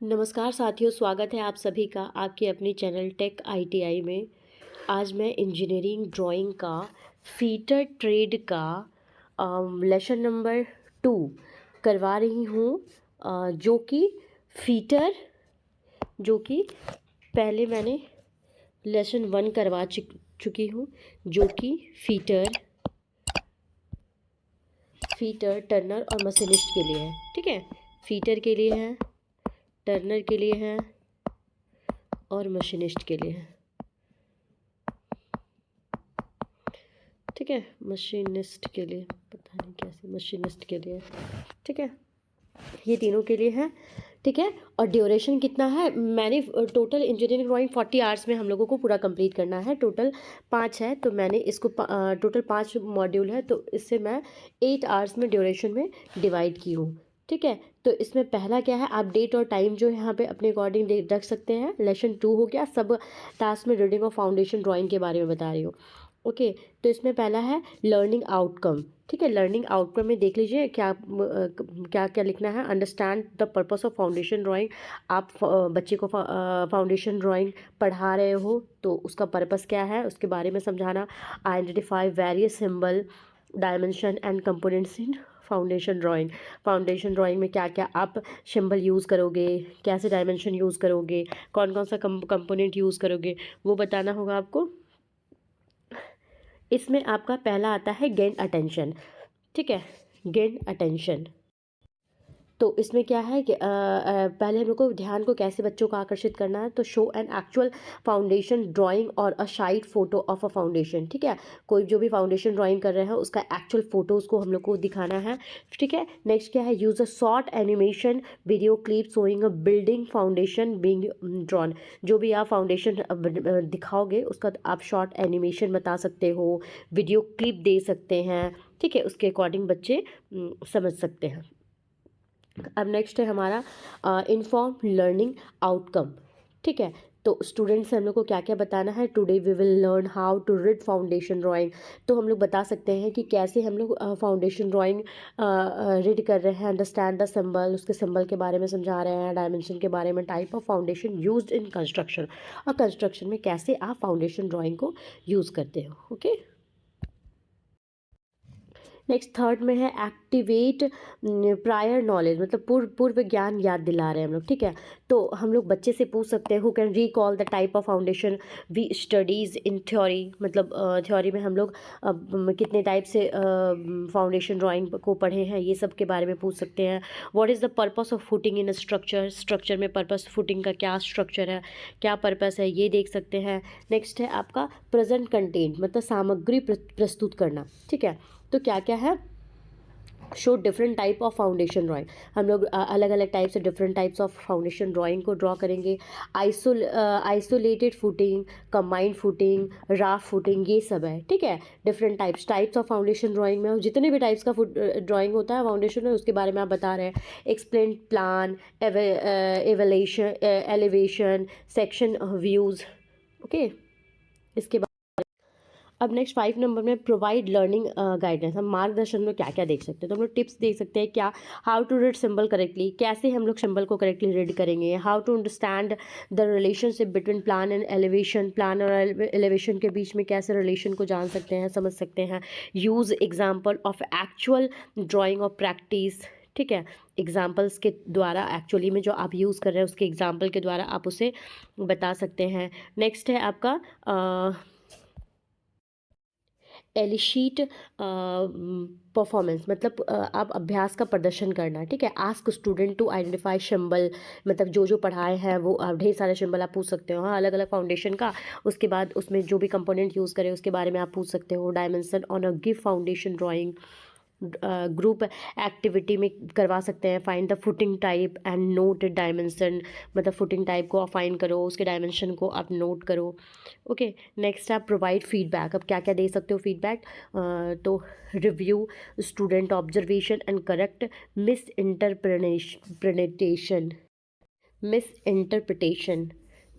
नमस्कार साथियों, स्वागत है आप सभी का आपके अपने चैनल टेक आईटीआई में। आज मैं इंजीनियरिंग ड्राइंग का फीटर ट्रेड का लेसन नंबर 2 करवा रही हूँ। जो कि फीटर जो कि पहले मैंने लेसन 1 करवा चुकी हूँ, जो कि फीटर टर्नर और मशीनिस्ट के लिए है। ठीक है, फीटर के लिए है, टर्नर के लिए है और मशीनिस्ट के लिए है। ठीक है, मशीनिस्ट के लिए पता नहीं कैसे, मशीनिस्ट के लिए। ठीक है, ये तीनों के लिए है। ठीक है, और ड्यूरेशन कितना है, मैंने टोटल इंजीनियरिंग ड्राइंग 40 आवर्स में हम लोगों को पूरा कंप्लीट करना है। टोटल 5 है, तो मैंने इसको टोटल 5 मॉड्यूल है, तो इससे मैं 8 आवर्स में ड्यूरेशन में डिवाइड की हूँ। ठीक है, तो इसमें पहला क्या है, आप डेट और टाइम जो है यहाँ पे अपने अकॉर्डिंग रख सकते हैं। लेसन 2 हो गया, सब टास्क में रीडिंग और फाउंडेशन ड्राइंग के बारे में बता रही हूँ। ओके, तो इसमें पहला है लर्निंग आउटकम। ठीक है, लर्निंग आउटकम में देख लीजिए क्या क्या क्या लिखना है। Understand the purpose of foundation drawing. आप बच्चे को फाउंडेशन ड्राइंग पढ़ा रहे हो तो उसका पर्पस क्या है उसके बारे में समझाना। Identify various symbol, dimension and components in foundation drawing. Foundation drawing में क्या क्या आप सिंबल यूज़ करोगे, कैसे डायमेंशन यूज़ करोगे, कौन कौन सा कंपोनेंट यूज़ करोगे, वो बताना होगा आपको। इसमें आपका पहला आता है गेन अटेंशन। ठीक है, गेन अटेंशन। तो इसमें क्या है कि पहले हम लोग को ध्यान को कैसे बच्चों को आकर्षित करना है, तो show an actual foundation drawing और अ शाइट फोटो ऑफ अ फाउंडेशन। ठीक है, कोई जो भी फाउंडेशन ड्राइंग कर रहे हैं उसका एक्चुअल फोटोज़ को हम लोग को दिखाना है। ठीक है, नेक्स्ट क्या है, use a short animation video clip showing a building foundation being drawn. जो भी आप फाउंडेशन दिखाओगे उसका आप शॉर्ट एनिमेशन बता सकते हो, वीडियो क्लिप दे सकते हैं। ठीक है, उसके अकॉर्डिंग बच्चे समझ सकते हैं। अब नेक्स्ट है हमारा इन्फॉर्म लर्निंग आउटकम। ठीक है, तो स्टूडेंट्स से हम लोग को क्या क्या बताना है। Today we will learn how to read foundation drawing. तो हम लोग बता सकते हैं कि कैसे हम लोग फाउंडेशन ड्राइंग रीड कर रहे हैं। अंडरस्टैंड द सिंबल, उसके सिंबल के बारे में समझा रहे हैं, डायमेंशन के बारे में, type of foundation used in construction, और कंस्ट्रक्शन में कैसे आप फाउंडेशन ड्राइंग को यूज़ करते हो। ओके, नेक्स्ट थर्ड में है एक्टिवेट प्रायर नॉलेज, मतलब पूर्व ज्ञान याद दिला रहे हैं हम लोग। ठीक है, तो हम लोग बच्चे से पूछ सकते हैं who can recall the type of foundation we studies in theory. मतलब थ्योरी में हम लोग कितने टाइप से फाउंडेशन ड्राइंग को पढ़े हैं, ये सब के बारे में पूछ सकते हैं। What is the purpose of footing in structure, structure में पर्पस, फुटिंग का क्या स्ट्रक्चर है, क्या पर्पस है, ये देख सकते हैं। नेक्स्ट है आपका प्रेजेंट कंटेंट, मतलब सामग्री प्रस्तुत करना। ठीक है, तो क्या क्या है, show different type of foundation drawing. हम लोग अलग अलग टाइप से different types of foundation drawing को ड्रॉ करेंगे। Isolated footing, combined footing, raft footing, ये सब है। ठीक है, different types of foundation drawing में जितने भी टाइप्स का ड्राइंग होता है फाउंडेशन में, उसके बारे में आप बता रहे हैं। Explain plan, evaluation, elevation, section views. Okay, इसके अब नेक्स्ट 5 नंबर में प्रोवाइड लर्निंग गाइडेंस। हम मार्गदर्शन में क्या क्या देख सकते हैं, तो हम लोग टिप्स देख सकते हैं। क्या, how to read symbol correctly, कैसे हम लोग सिंबल को करेक्टली रीड करेंगे। How to understand the relationship between plan and elevation, plan और एलिवेशन के बीच में कैसे रिलेशन को जान सकते हैं, समझ सकते हैं। Use example of actual drawing और प्रैक्टिस। ठीक है, एग्जाम्पल्स के द्वारा, एक्चुअली में जो आप यूज़ कर रहे हैं उसके एग्जाम्पल के द्वारा आप उसे बता सकते हैं। नेक्स्ट है आपका एलिशीट परफॉर्मेंस, मतलब आप अभ्यास का प्रदर्शन करना। ठीक है, ask student to identify symbol, मतलब जो जो पढ़ाए हैं वो ढेर सारे सिंबल आप पूछ सकते हो। हाँ, अलग अलग फाउंडेशन का, उसके बाद उसमें जो भी कंपोनेंट यूज़ करें उसके बारे में आप पूछ सकते हो। Dimension on a give foundation drawing, group activity में करवा सकते हैं। Find the footing type and note dimension, मतलब फुटिंग टाइप को आप फाइंड करो, उसके डायमेंशन को आप नोट करो। ओके, नेक्स्ट आप प्रोवाइड फीडबैक। अब क्या क्या दे सकते हो फीडबैक, तो review student observation and correct miss interpretation.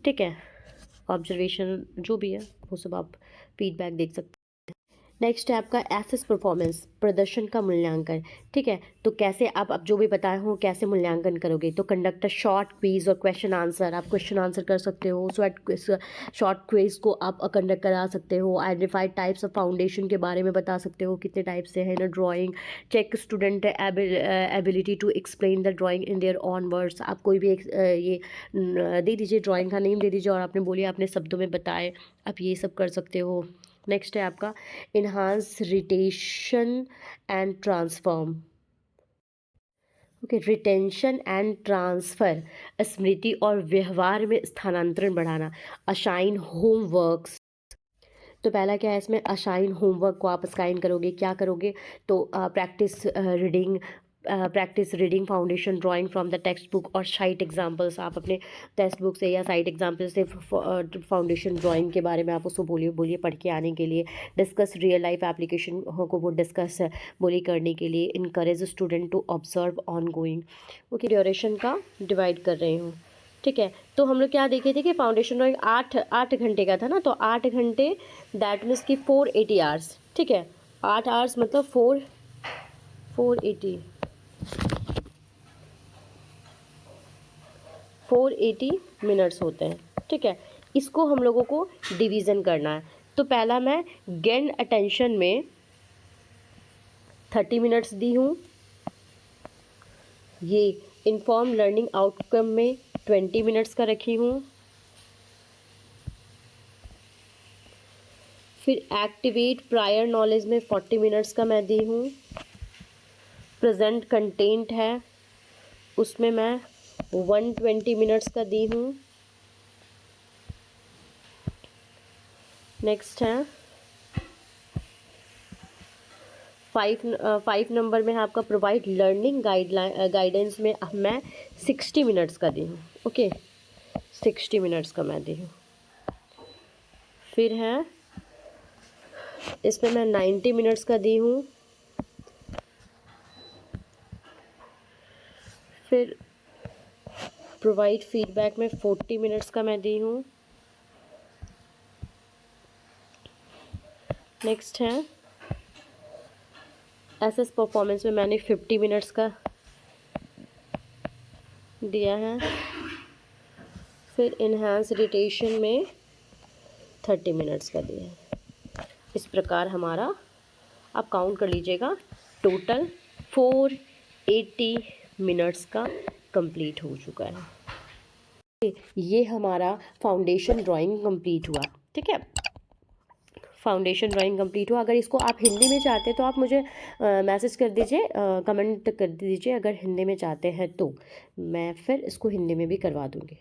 ठीक है, ऑब्जर्वेशन जो भी है वो सब आप फीडबैक देख सकते हैं। नेक्स्ट है आपका एसेस परफॉर्मेंस, प्रदर्शन का मूल्यांकन। ठीक है, तो कैसे आप अब जो भी बताए हो कैसे मूल्यांकन करोगे, तो कंडक्ट अ शॉर्ट क्विज और क्वेश्चन आंसर, आप क्वेश्चन आंसर कर सकते हो, शॉर्ट क्विज को आप कंडक्ट करा सकते हो, आइडेंटिफाइड टाइप्स ऑफ फाउंडेशन के बारे में बता सकते हो कितने टाइप से है ना drawing, check student ability to explain the drawing in their own words, आप कोई भी दे दीजिए, ड्राइंग का नेम दे दीजिए और आपने बोलिए आपने शब्दों में बताए, आप ये सब कर सकते हो। नेक्स्ट है आपका enhance retention and transform. Okay, retention and transfer, स्मृति और व्यवहार में स्थानांतरण बढ़ाना, असाइन होमवर्क्स। तो पहला क्या है इसमें, असाइन होमवर्क को आप असाइन करोगे, क्या करोगे, तो practice reading foundation drawing from the text book और साइट एग्जांपल्स, आप अपने टेक्स्ट बुक से या साइट एग्जांपल से फाउंडेशन ड्राइंग के बारे में आप उसको बोलिए पढ़ के आने के लिए। डिस्कस रियल लाइफ एप्लीकेशन को वो डिस्कस बोलिए करने के लिए। Encourage student to observe ongoing. Okay, duration का डिवाइड कर रही हूँ। ठीक है, तो हम लोग क्या देखे थे कि फाउंडेशन ड्राइंग 8 घंटे का था ना, तो 8 घंटे दैट मीन्स की 480 आवर्स। ठीक है, 8 आवर्स मतलब 480 मिनट्स होते हैं। ठीक है, इसको हम लोगों को डिवीज़न करना है। तो पहला मैं गेन अटेंशन में 30 मिनट्स दी हूँ, ये इन्फॉर्म लर्निंग आउटकम में 20 मिनट्स का रखी हूँ, फिर एक्टिवेट प्रायर नॉलेज में 40 मिनट्स का मैं दी हूँ, प्रेजेंट कंटेंट है उसमें मैं 120 मिनट्स का दी हूँ। नेक्स्ट है 5 नंबर में है आपका प्रोवाइड लर्निंग गाइडेंस में मैं 60 मिनट्स का दी हूँ। ओके, 60 मिनट्स का मैं दी हूँ। फिर है इसमें मैं 90 मिनट्स का दी हूँ। फिर प्रोवाइड फीडबैक में 40 मिनट्स का मैं दी हूँ। नेक्स्ट है एसएस परफॉर्मेंस में मैंने 50 मिनट्स का दिया है। फिर इन्हांस रिटेशन में 30 मिनट्स का दिया है। इस प्रकार हमारा आप काउंट कर लीजिएगा, टोटल 480 मिनट्स का कंप्लीट हो चुका है। ये हमारा फाउंडेशन ड्राइंग कंप्लीट हुआ। ठीक है, फाउंडेशन ड्राइंग कंप्लीट हुआ। अगर इसको आप हिंदी में चाहते हैं तो आप मुझे मैसेज कर दीजिए, कमेंट कर दीजिए, अगर हिंदी में चाहते हैं तो मैं फिर इसको हिंदी में भी करवा दूँगी।